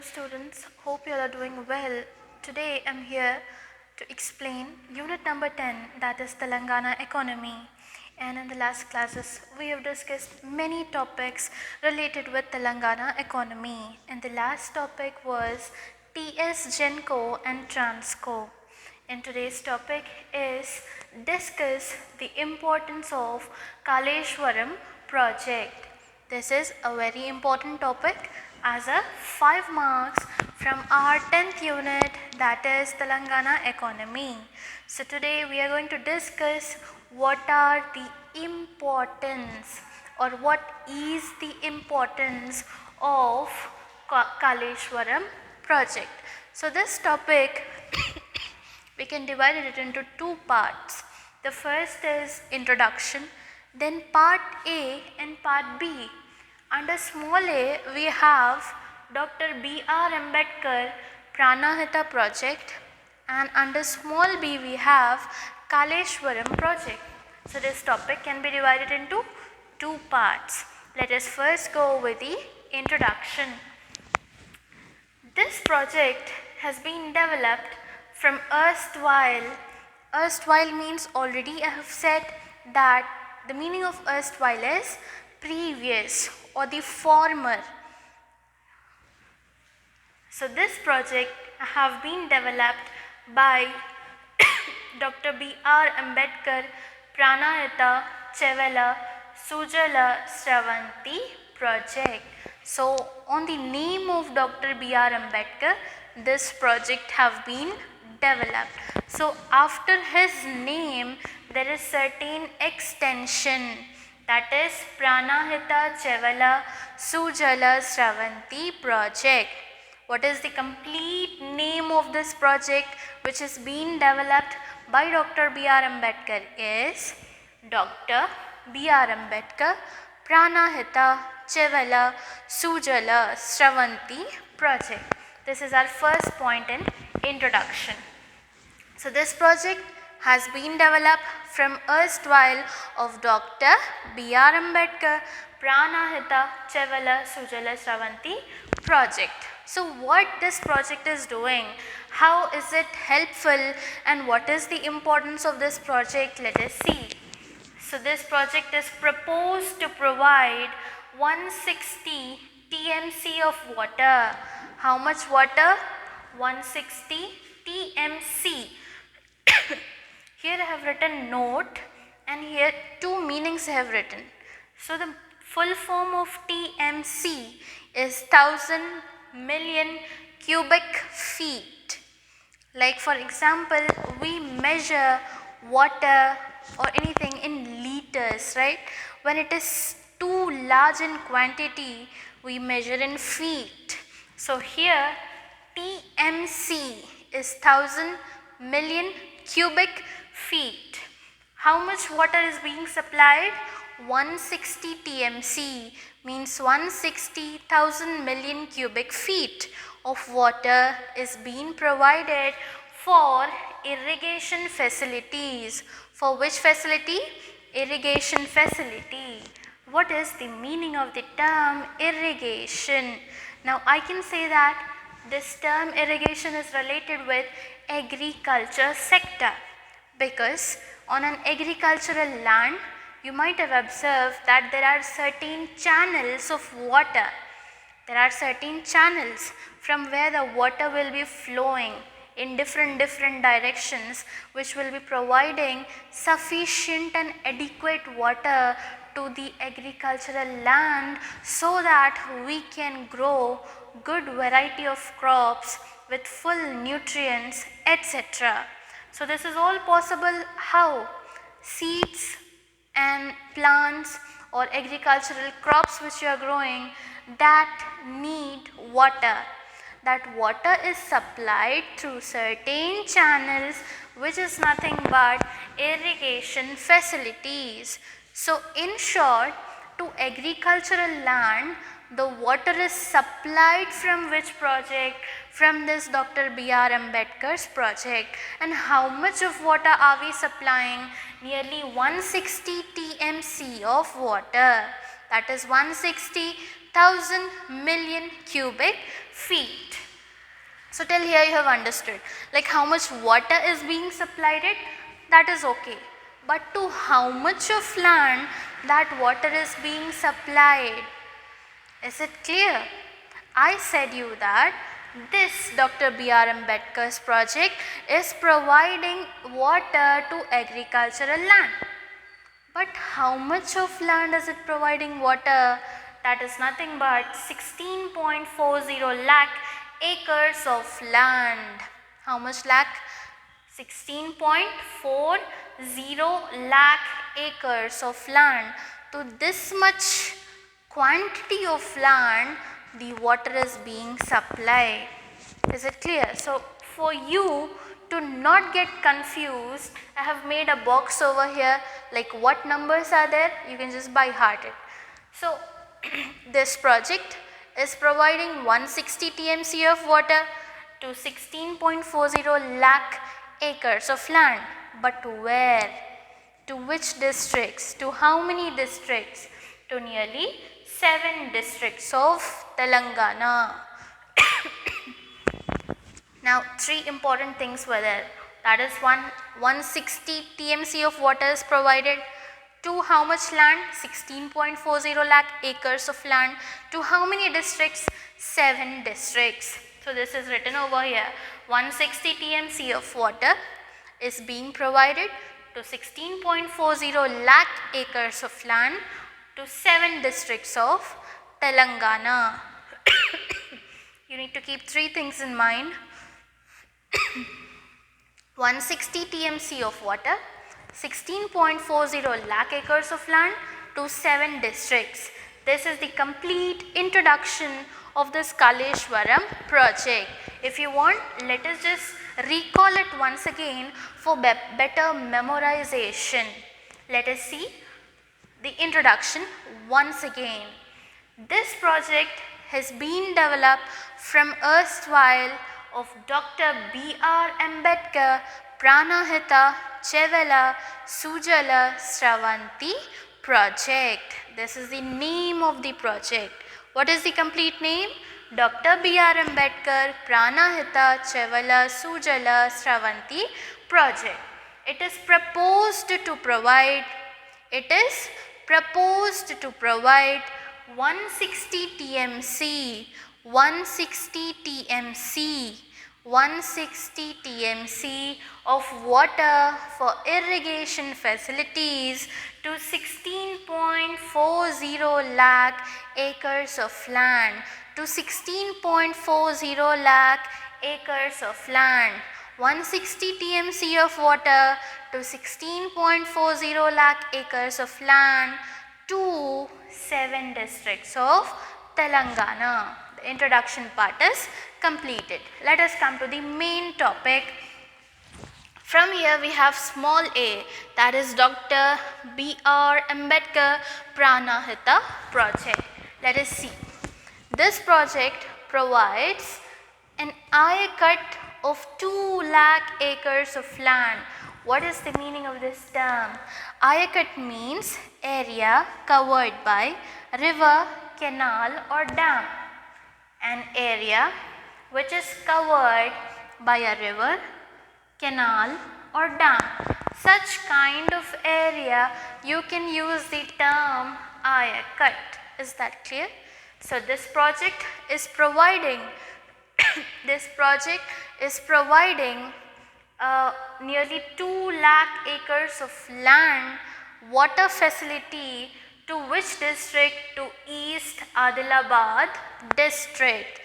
students, hope you all are doing well. Today I'm here to explain unit number 10, that is Telangana economy. And in the last classes we have discussed many topics related with Telangana economy, and the last topic was TS Genco and Transco. And today's topic is discuss the importance of Kaleshwaram project. This is a very important topic as a 5 marks from our 10th unit, that is Telangana economy. So today we are going to discuss what are the importance or what is the importance of Kaleshwaram project. So this topic we can divide it into two parts. The first is introduction, then part A and part B. Under small a we have Dr. B.R. Ambedkar Pranahita project, and under small b we have Kaleshwaram project. So this topic can be divided into two parts. Let us first go with the introduction. This project has been developed from erstwhile. Erstwhile means, already I have said that the meaning of erstwhile is previous or the former. So this project have been developed by Dr. B.R. Ambedkar Pranahita Chevela Sujala Sravanti project. So on the name of Dr. B.R. Ambedkar, this project have been developed. So after his name there is certain extension, that is Pranahita Chevela Sujala Sravanti project. What is the complete name of this project which is being developed by Dr. B.R. Ambedkar is Dr. B.R. Ambedkar Pranahita Chevela Sujala Sravanti project. This is our first point in introduction. So this project has been developed from erstwhile of Dr. B.R. Ambedkar Pranahita Chevela Sujala Sravanti project. So what this project is doing, how is it helpful, and what is the importance of this project, let us see. So this project is proposed to provide 160 TMC of water. How much water? 160 TMC. Here I have written note, and here two meanings I have written. So the full form of TMC is 1000 million cubic feet. Like for example, we measure water or anything in liters, right? When it is too large in quantity, we measure in feet. So here TMC is 1000 million cubic feet. How much water is being supplied? 160 TMC means 160,000 million cubic feet of water is being provided for irrigation facilities. For which facility? Irrigation facility. What is the meaning of the term irrigation? Now I can say that this term irrigation is related with agriculture sector, because on an agricultural land you might have observed that there are certain channels of water. There are certain channels from where the water will be flowing in different directions, which will be providing sufficient and adequate water to the agricultural land so that we can grow good variety of crops with full nutrients, etc. So this is all possible how? Seeds and plants or agricultural crops which you are growing that need water. That water is supplied through certain channels, which is nothing but irrigation facilities. So in short, to agricultural land, the water is supplied from which project? From this Dr. B.R. Ambedkar's project. And how much of water are we supplying? Nearly 160 TMC of water. That is 160,000 million cubic feet. So till here you have understood, like how much water is being supplied it, that is okay. But to how much of land that water is being supplied? Is it clear? I said you that this Dr. B.R. Ambedkar's project is providing water to agricultural land. But how much of land is it providing water? That is nothing but 16.40 lakh acres of land. How much lakh? 16.40 lakh acres of land. To this much quantity of land, the water is being supplied. Is it clear? So for you to not get confused, I have made a box over here, like what numbers are there, you can just by heart it. So this project is providing 160 TMC of water to 16.40 lakh acres of land. But to where? To which districts? To how many districts? To nearly 7 districts of Telangana. Now 3 important things were there. That is 160 TMC of water is provided. To how much land? 16.40 lakh acres of land. To how many districts? 7 districts. So this is written over here. 160 TMC of water is being provided to 16.40 lakh acres of land to 7 districts of Telangana. You need to keep 3 things in mind. 160 TMC of water, 16.40 lakh acres of land to 7 districts. This is the complete introduction of this Kaleshwaram project. If you want, let us just recall it once again for better memorization. Let us see the introduction once again. This project has been developed from erstwhile of Dr. B.R. Ambedkar Pranahita Chevela Sujala Sravanti project. This is the name of the project. What is the complete name? Dr. B.R. Ambedkar Pranahita Chevela Sujala Sravanti project. It is proposed to provide 160 TMC, 160 TMC of water for irrigation facilities to 16.40 lakh acres of land, to 16.40 lakh acres of land. 160 TMC of water to 16.40 lakh acres of land to 7 districts of Telangana. The introduction part is completed. Let us come to the main topic. From here we have small a, that is Dr. B.R. Ambedkar Pranahita project. Let us see. This project provides an eye cut of 2 lakh acres of land. What is the meaning of this term? Eye cut means area covered by river, canal or dam. An area which is covered by a river, canal or dam. Such kind of area you can use the term eye cut. Is that clear? So this project is providing nearly 2 lakh acres of land water facility to which district? To East Adilabad district.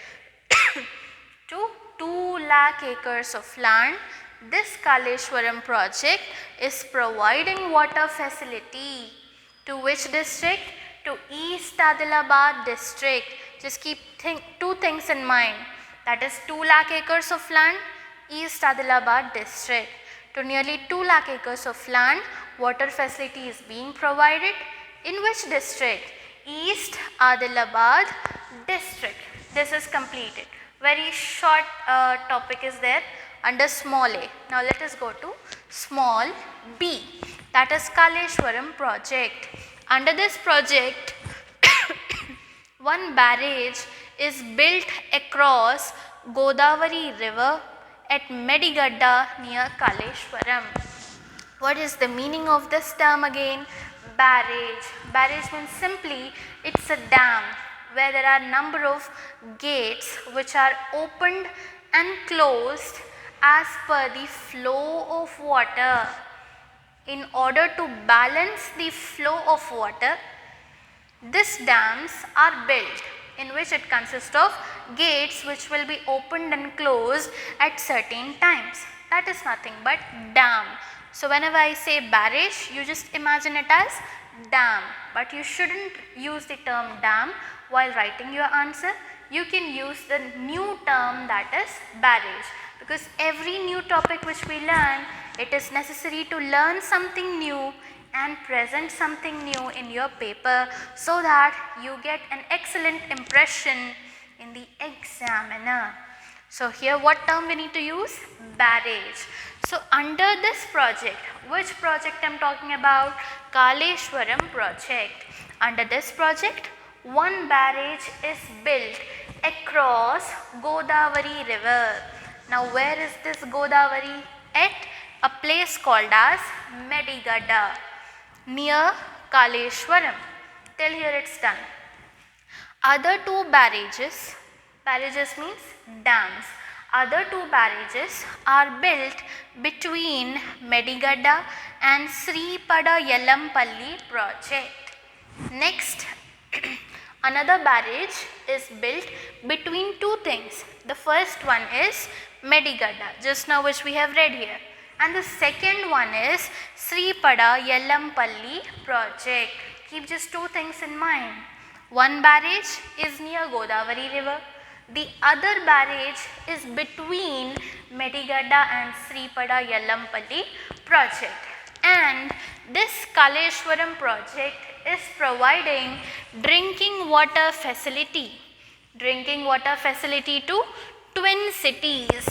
To 2 lakh acres of land, this Kaleshwaram project is providing water facility to which district? To East Adilabad district. Just keep 2 things in mind, that is 2 lakh acres of land, East Adilabad district. To nearly 2 lakh acres of land, water facility is being provided in which district? East Adilabad district. This is completed. Very short topic is there under small a. Now let us go to small b, that is Kaleshwaram project. Under this project, one barrage is built across Godavari river at Medigadda near Kaleshwaram. What is the meaning of this term again? Barrage. Barrage means simply it's a dam where there are number of gates which are opened and closed as per the flow of water. In order to balance the flow of water, these dams are built, in which it consists of gates which will be opened and closed at certain times. That is nothing but dam. So whenever I say barrage, you just imagine it as dam, but you shouldn't use the term dam while writing your answer. You can use the new term, that is barrage, because every new topic which we learn, it is necessary to learn something new and present something new in your paper so that you get an excellent impression in the examiner. So here what term we need to use? Barrage. So under this project, which project I am talking about? Kaleshwaram project. Under this project, one barrage is built across Godavari river. Now where is this Godavari? At a place called as Medigadda near Kaleshwaram. Till here it's done. Other two barrages means dams. Other two barrages are built between Medigadda and Sripada Yelampalli project. Next, another barrage is built between two things. The first one is Medigadda, just now which we have read here. And the second one is Sripada Yelampalli project. Keep just two things in mind. One barrage is near Godavari river. The other barrage is between Medigadda and Sripada Yelampalli project. And this Kaleshwaram project is providing drinking water facility to twin cities.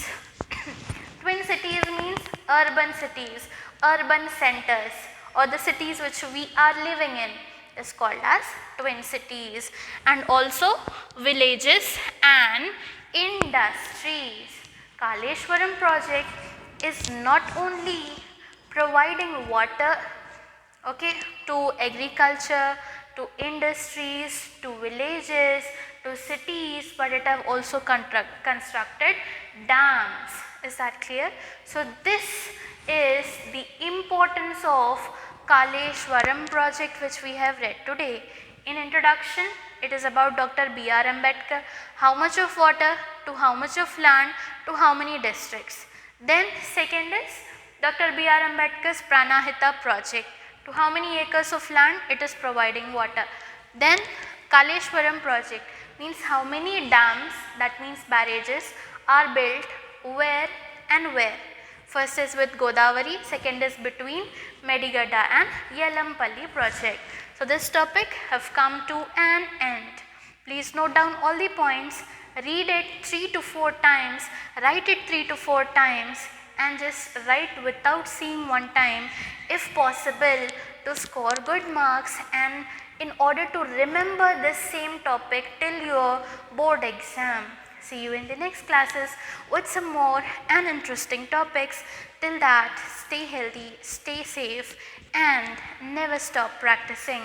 Twin cities means urban cities, urban centers, or the cities which we are living in is called as twin cities, and also villages and industries. Kaleshwaram project is not only providing water, to agriculture, to industries, to villages, to cities, but it have also constructed dams. Is that clear? So this is the importance of Kaleshwaram project which we have read today. In introduction, it is about Dr. B.R. Ambedkar, how much of water to how much of land to how many districts. Then second is Dr. B.R. Ambedkar's Pranahita project, to how many acres of land it is providing water. Then Kaleshwaram project means how many dams, that means barrages, are built where and where. First is with Godavari, second is between Medigadda and Yelampalli project. So this topic have come to an end. Please note down all the points, read it 3 to 4 times, write it 3 to 4 times, and just write without seeing one time if possible to score good marks, and in order to remember this same topic till your board exam. See you in the next classes with some more and interesting topics. Till that, stay healthy, stay safe, and never stop practicing.